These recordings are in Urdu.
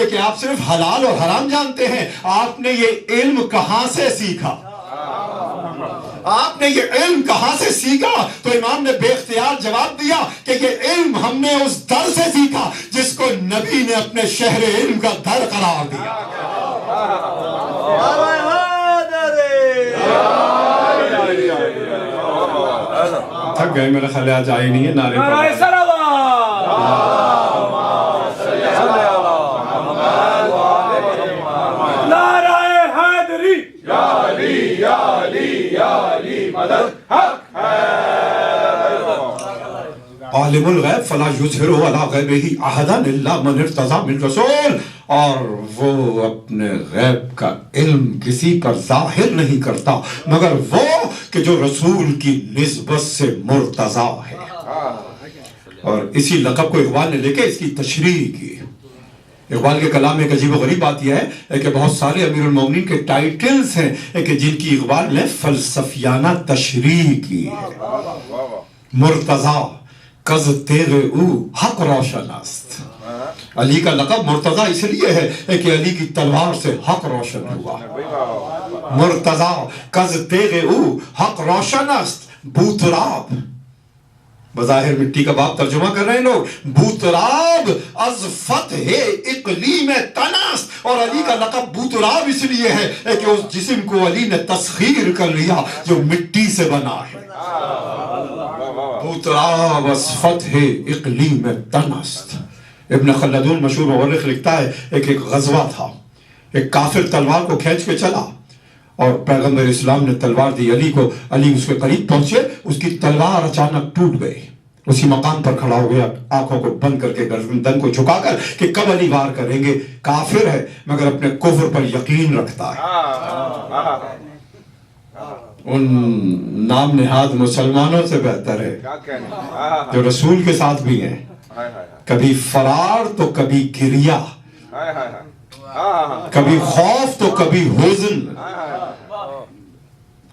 ہے کہ آپ صرف حلال اور حرام جانتے ہیں. آپ نے یہ علم کہاں سے سیکھا؟ آپ نے یہ علم کہاں سے سیکھا؟ تو امام نے بے اختیار جواب دیا کہ یہ علم ہم نے اس در سے سیکھا جس کو نبی نے اپنے شہر علم کا در قرار دیا. تھک گئے میرا خیال آج آئی نہیں ہے. نعرے عالم الغیب فلا یظہرہ علی غیبہ احدا الا من ارتضی من رسول. اور وہ اپنے غیب کا علم کسی پر ظاہر نہیں کرتا مگر وہ کہ جو رسول کی نسبت سے مرتضی ہے. اور اسی لقب کو اقبال نے لے کے اس کی تشریح کی. اقبال کے کلام میں ایک عجیب و غریب بات یہ ہے کہ بہت سارے امیر المومنین کے ٹائٹلز ہیں کہ جن کی اقبال نے فلسفیانہ تشریح کی ہے. مرتضی کز تیغ او حق روشن است. علی کا لقب مرتضی اس لیے ہے کہ علی کی تلوار سے حق روشن ہوا. مرتضی کز تیغ او حق روشن است. بوتراب بظاہر مٹی کا باپ ترجمہ کر رہے ہیں لوگ. بوتراب از فتح اقلیم تنست. اور علی کا لقب بوتراب اس لیے ہے کہ اس جسم کو علی نے تسخیر کر لیا جو مٹی سے بنا ہے. بوتراب از فتح اقلیم تنست. ابن خلدون مشہور مورخ لکھتا ہے ایک غزوہ تھا. ایک کافر تلوار کو کھینچ کے چلا اور پیغمبر اسلام نے تلوار دی علی کو. علی اس کے قریب پہنچے, اس کی تلوار اچانک ٹوٹ گئی. اسی مقام پر کھڑا ہو گیا, آنکھوں کو بند کر کے گردن کو جھکا کر کہ کب علی وار کریں گے. کافر ہے مگر اپنے کفر پر یقین رکھتا ہے. ان نام نہاد مسلمانوں سے بہتر ہے جو رسول کے ساتھ بھی ہیں. کبھی فرار تو کبھی گریا, کبھی خوف تو کبھی حزن.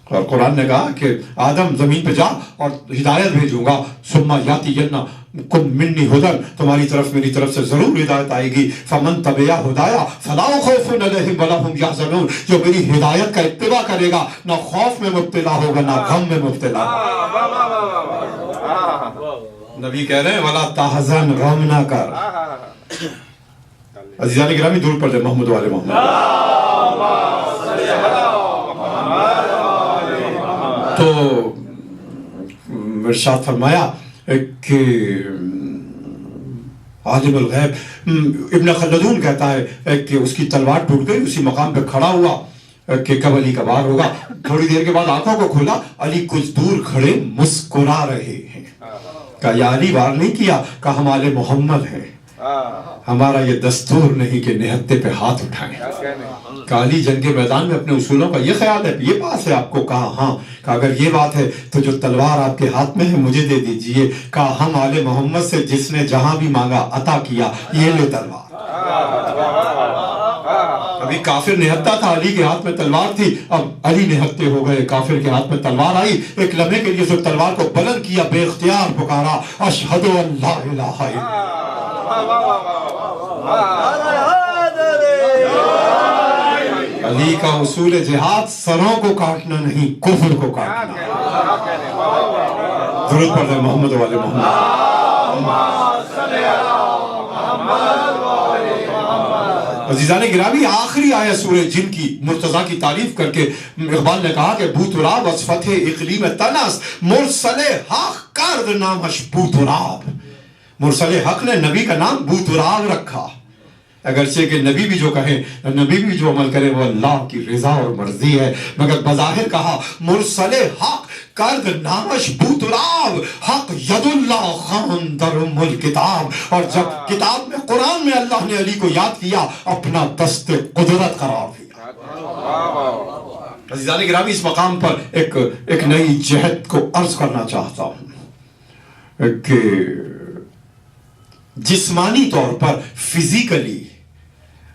اور قرآن نے کہا کہ آدم زمین پہ جا اور ہدایت بھیجوں گا. ثم یاتینکم منی ہدی, تمہاری طرف میری طرف سے ضرور ہدایت آئے گی. فمن تبع ہدایا فلا خوف علیہم ولا هم یحزنون. جو میری ہدایت کا اتباع کرے گا نہ خوف میں مبتلا ہوگا نہ غم میں مبتلا ہوگا. نبی کہہ رہے ہیں ولا تحزن, غم نہ کر. عزیزان گرامی درود پڑھ دیں محمد والے محمد. تو ارشاد فرمایا کہ عالم الغیب ابن خلدون کہتا ہے کہ اس کی تلوار ٹوٹ گئی. اسی مقام پہ کھڑا ہوا کہ کب علی کا وار ہوگا. تھوڑی دیر کے بعد آنکھوں کو کھولا, علی کچھ دور کھڑے مسکرا رہے ہیں. کہا یا علی وار نہیں کیا, کہا ہم آل محمد ہیں, ہمارا یہ دستور نہیں کہ نہتے پہ ہاتھ اٹھائیں. کہا علی جنگ کے میدان میں اپنے اصولوں کا یہ خیال ہے, یہ بات ہے آپ کو؟ کہا ہاں. کہا اگر یہ بات ہے تو جو تلوار آپ کے ہاتھ میں ہے مجھے دے دیجئے. کہا ہم آل محمد سے جس نے جہاں بھی مانگا عطا کیا, یہ لے تلوار. ابھی کافر نہتا تھا, علی کے ہاتھ میں تلوار تھی, اب علی نہتے ہو گئے, کافر کے ہاتھ میں تلوار آئی. ایک لمحے کے لیے اس تلوار کو بلند کیا, بے اختیار پکارا اشہد ان لا الہ الا علی کا اصول جہاد سروں کو کاٹنا نہیں, کفر کو کاٹنا. درود پڑھ دیں محمد والے محمد. عزیزان گرامی آخری آیت سورہ جن کی مرتضیٰ کی تعریف کر کے اقبال نے کہا کہ بوتراب از فتح اقلیم تنس مرسل حق کرد نامش بوتراب. مرسل حق نے نبی کا نام بوتراب رکھا. اگرچہ کہ نبی بھی جو کہیں, نبی بھی جو عمل کرے وہ اللہ کی رضا اور مرضی ہے, مگر بظاہر کہا مرسل حق کرد نامش بوتراب حق ید اللہ خان در الکتاب. اور جب کتاب میں قرآن میں اللہ نے علی کو یاد کیا, اپنا دست قدرت قرار دیا. عزیزان گرامی اس مقام پر ایک نئی جہد کو عرض کرنا چاہتا ہوں کہ جسمانی طور پر فزیکلی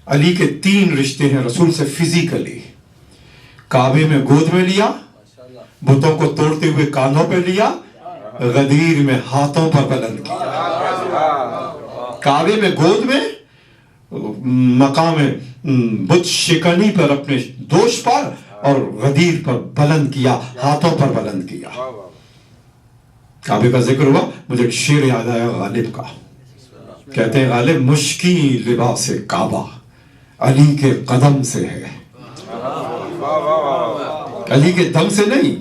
علی کے 3 رشتے ہیں رسول سے. فزیکلی کعبے میں گود میں لیا, بتوں کو توڑتے ہوئے کانوں پہ لیا, غدیر میں ہاتھوں پر بلند کیا. کعبے میں گود میں, مقام بت شکنی پر اپنے دوش پر اور غدیر پر بلند کیا، ہاتھوں پر بلند کیا۔ کعبے کا ذکر ہوا، مجھے ایک شعر یاد آیا غالب کا، کہتے ہیں غالب مشکین لباس کعبہ علی کے قدم سے ہے، علی کے دم سے نہیں،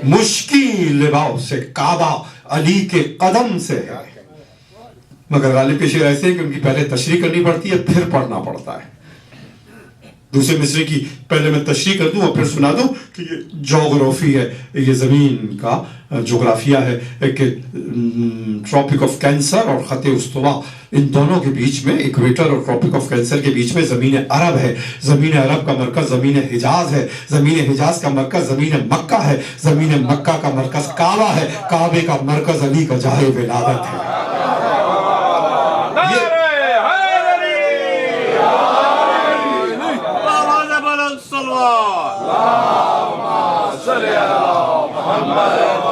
مشکین لباس کعبہ علی کے قدم سے ہے۔ مگر غالب کے شعر ایسے ہیں کہ ان کی پہلے تشریح کرنی پڑتی ہے، پھر پڑھنا پڑتا ہے۔ دوسرے مصرے کی پہلے میں تشریح کر دوں اور پھر سنا دوں کہ یہ جغرافی ہے، یہ زمین کا جغرافیہ ہے کہ ٹراپک آف کینسر اور خط استوا، ان دونوں کے بیچ میں، ایکویٹر اور ٹراپک آف کینسر کے بیچ میں زمین عرب ہے۔ زمین عرب کا مرکز زمین حجاز ہے، زمین حجاز کا مرکز زمین مکہ ہے، زمین مکہ کا مرکز کعبہ ہے، کعبے کا مرکز علی کا جاہ ولادت ہے۔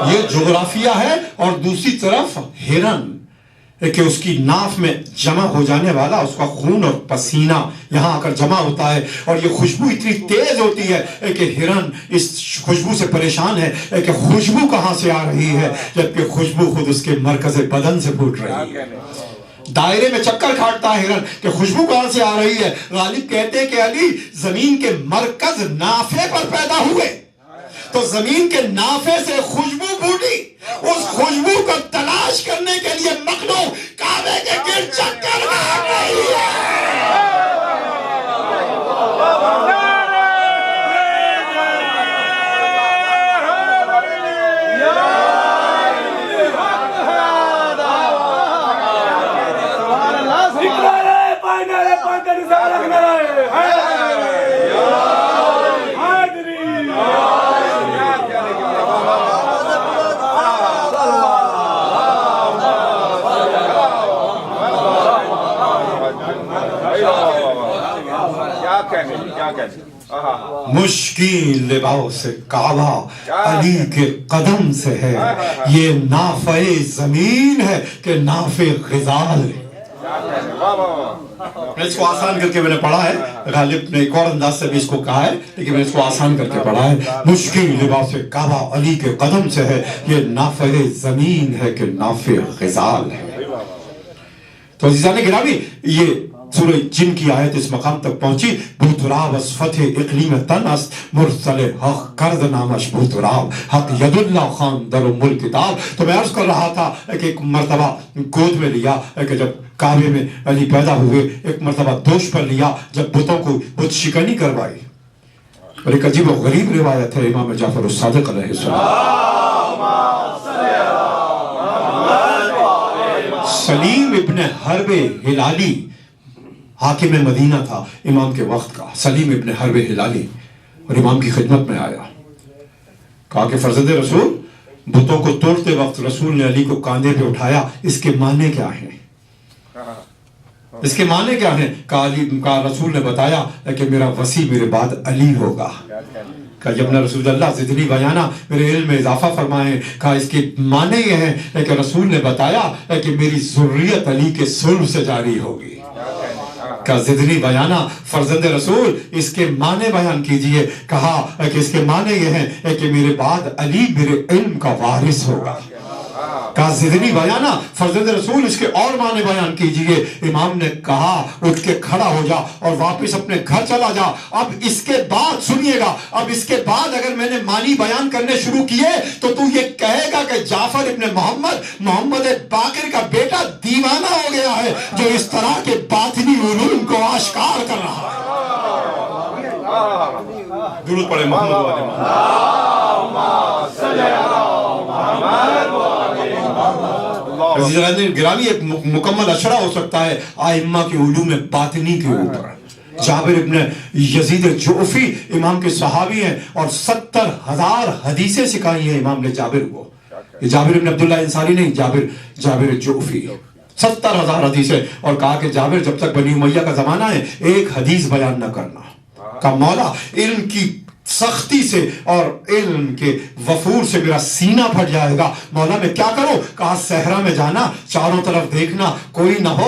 یہ جغرافیہ ہے۔ اور دوسری طرف ہرن کہ اس کی ناف میں جمع ہو جانے والا اس کا خون اور پسینہ یہاں آ کر جمع ہوتا ہے، اور یہ خوشبو اتنی تیز ہوتی ہے کہ ہرن اس خوشبو سے پریشان ہے کہ خوشبو کہاں سے آ رہی ہے، جبکہ خوشبو خود اس کے مرکز بدن سے پھوٹ رہی ہے۔ دائرے میں چکر کھاٹتا ہے ہرن کہ خوشبو کہاں سے آ رہی ہے۔ غالب کہتے ہیں کہ علی زمین کے مرکز نافے پر پیدا ہوئے، تو زمین کے نافے سے خوشبو پھوٹی، اس خوشبو کو تلاش کرنے کے لیے مخلوق کعبے کے گرد چکر کاٹ رہی ہے۔ مشکین لباس کعبہ علی کے قدم سے ہے، یہ نافع زمین ہے کہ نافع غزال ہے۔ اس کو آسان کر کے میں نے پڑھا ہے، غالب نے ایک اور انداز سے بھی اس کو کہا ہے، لیکن میں اس کو آسان کر کے پڑھا ہے۔ مشکین لباس کعبہ علی کے قدم سے ہے، یہ نافع زمین ہے کہ نافع غزال ہے۔ تو عزیزان گرامی، یہ سورہ جن کی آیت اس مقام تک پہنچی، بوتراب از فتح اقلیم تن است، مرسل حق کرد نامش بوتراب، حق ید اللہ خان در ملک کتاب۔ تو میں عرض کر رہا تھا کہ ایک مرتبہ گود میں لیا کہ جب کعبے میں علی پیدا ہوئے، ایک مرتبہ دوش پر لیا جب بتوں کو بت شکنی کروائی۔ اور ایک عجیب و غریب روایت ہے امام جعفر الصادق علیہ السلام، سلیم ابن حرب ہلالی حاکم مدینہ تھا امام کے وقت کا، سلیم ابن حرب ہلالی، اور امام کی خدمت میں آیا، کہا کہ فرزند رسول، بتوں کو توڑتے وقت رسول نے علی کو کاندھے پہ اٹھایا، اس کے معنی کیا ہیں؟ اس کے معنی کیا ہیں؟ کہا رسول نے بتایا کہ میرا وسیع میرے بعد علی ہوگا۔ کہا یبن رسول اللہ زدنی بیانہ، میرے علم میں اضافہ فرمائیں۔ کہا اس کے معنی یہ ہیں کہ رسول نے بتایا کہ میری ذریت علی کے صلب سے جاری ہوگی۔ کا زدنی بیانہ، فرزند رسول اس کے معنی بیان کیجئے۔ کہا کہ اس کے معنی یہ ہیں کہ میرے بعد علی میرے علم کا وارث ہوگا۔ کہا زدنی بیانہ، فرزند رسول اس کے اور معنی بیان کیجئے۔ امام نے کہا اٹھ کے کھڑا ہو جا اور واپس اپنے گھر چلا جا۔ اب اس کے بعد سنیے گا، اب اس کے بعد اگر میں نے معنی بیان کرنے شروع کیے تو تو یہ کہے گا کہ جعفر ابن محمد باقر کا بیٹا دیوانہ ہو گیا ہے جو اس طرح کے باطنی علوم کو آشکار کر رہا ہے۔ درود پڑھیں محمد والے محمد۔ گرامی ایک مکمل اشرہ ہو سکتا ہے ائمہ کے علوم باطنی کے اوپر۔ جابر ابن یزید جعفی امام کے صحابی ہیں اور 70,000 حدیثیں سکھائی ہیں امام نے جابر کو۔ یہ جابر ابن عبداللہ انصاری نہیں، جابر جعفی، 70,000 حدیثیں، اور کہا کہ جابر جب تک بنی امیہ کا زمانہ ہے ایک حدیث بیان نہ کرنا۔ کہا مولا علم کی سختی سے اور علم کے وفور سے میرا سینہ پھٹ جائے گا، مولا میں کیا کروں؟ کہا صحرا میں جانا، چاروں طرف دیکھنا، کوئی نہ ہو،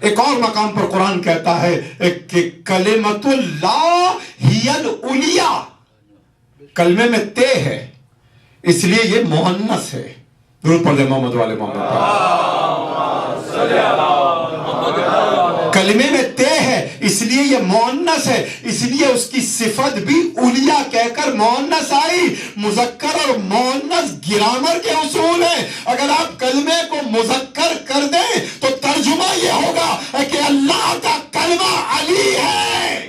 ایک اور مقام پر قرآن کہتا ہے کہ کلمۃ اللہ ہی العلیٰ، کلمے میں تے ہے اس لیے یہ مؤنث ہے. درود پڑھ دے محمد والے محمد پر. کلمے میں تے ہے اس لیے یہ مؤنث ہے، اس لیے اس کی صفت بھی علیٰ کہہ کر مؤنث آئی. مذکر اور مؤنث گرامر کے اصول ہیں. اگر آپ کلمے کو مذکر کر دیں تو ترجمہ یہ ہوگا کہ اللہ کا کلمہ علی ہے.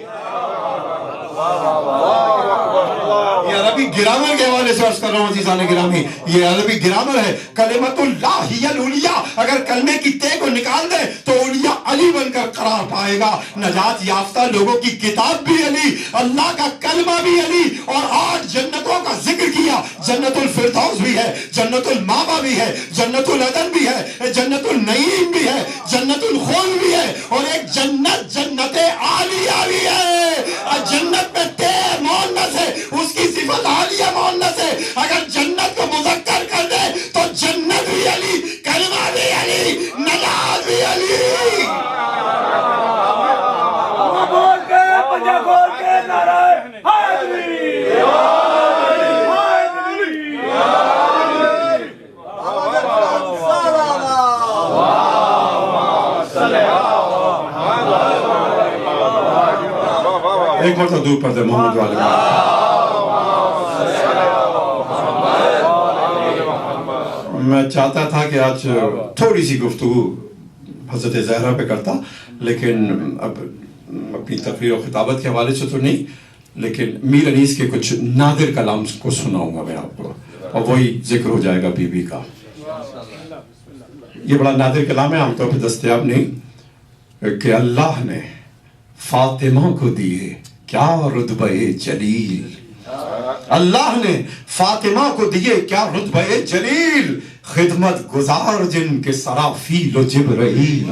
یہ عربی گرامر کے حوالے سے عرض کر رہا ہوں عزیزان گرامی، یہ عربی گرامر ہے. کلمۃ اللہ ہی العلیٰ، اگر کلمے کی تے کو نکال دیں تو علیٰ علی بن کر قرار پائے گا. نجات یافتہ لوگوں کی کتاب بھی علی، اللہ کا کلمہ بھی علی. اور 8 جنتوں کا ذکر کیا. جنت الفردوس بھی ہے، جنت المأوى بھی ہے، جنت العدن بھی ہے، جنت النعیم بھی ہے، جنت الخلد بھی ہے، اور ایک جنت جنت عالیہ بھی ہے. جنت میں تے مؤنث ہے، اس کی صفت عالیہ مؤنث ہے. اگر جنت کو مذکر کر دے تو جنت بھی علی، کلمہ بھی علی، نجات بھی علی. بول کے پنجا کھول کے نعرہ حیدری ایک مرتبہ دور پڑھ دے محمد والے. میں چاہتا تھا کہ آج تھوڑی سی گفتگو حضرت زہرا پہ کرتا، لیکن اب اپنی تقریر و خطابت کے حوالے سے تو نہیں، لیکن میر انیس کے کچھ نادر کلام کو سناؤں گا میں آپ کو، اور وہی ذکر ہو جائے گا بی بی کا. یہ بڑا نادر کلام ہے، عام طور پہ دستیاب نہیں. کہ اللہ نے فاطمہ کو دیے کیا رتبہ جلیل، اللہ نے فاطمہ کو دیے کیا رتبہ جلیل، خدمت گزار جن کے سرافیل و جبرائیل،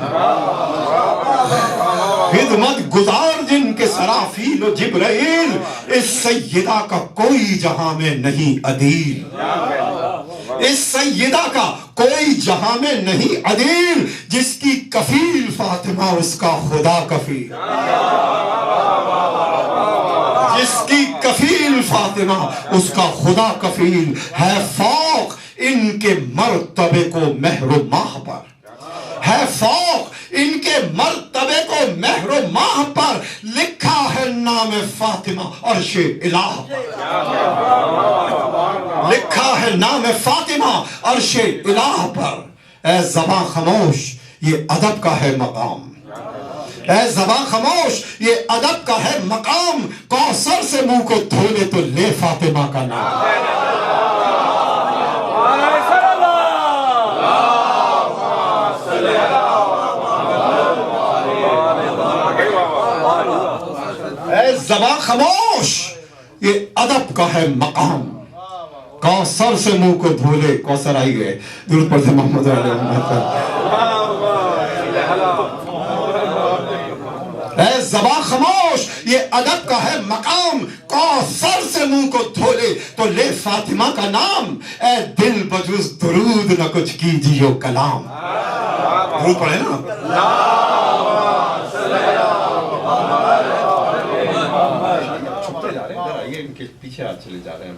خدمت گزار جن کے سرافیل و جبرائیل، اس سیدہ کا کوئی جہاں میں نہیں عدیل، اس سیدہ کا کوئی جہاں میں نہیں عدیل، جس کی کفیل فاطمہ اس کا خدا کفیل، جس کی کفیل فاطمہ اس کا خدا کفیل ہے. فوق ان کے مرتبے کو مہر و ماہ پر ہے، فوق ان کے مرتبے کو مہر و ماہ پر لکھا ہے نام فاطمہ عرش الہ پر، لکھا ہے نام فاطمہ عرش الہ پر. اے زباں خاموش یہ ادب کا ہے مقام، اے زباں خاموش یہ ادب کا ہے مقام، کوثر سے منہ کو دھولے تو لے فاطمہ کا نام. اے زباں خاموش یہ ادب کا ہے مقام، کوثر سے منہ کو دھولے. کوثر آئی گئے، درود پڑھتے محمد علیہ وسلم. اے زباں خاموش یہ ادب کا ہے مقام، کوثر سے منہ کو دھولے تو لے فاطمہ کا نام. اے دل بجز درود نہ کچھ کیجیو کلام. درود پڑھے نا. چھپتے جا رہے ہیں، ادھر آئیے، ان کے پیچھے آج چلے جا رہے ہیں.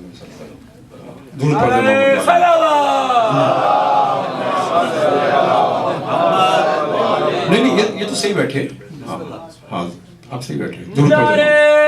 درود پڑھے نہیں، یہ تو صحیح بیٹھے. ہاں آپ صحیح بیٹھے. درود پڑھے.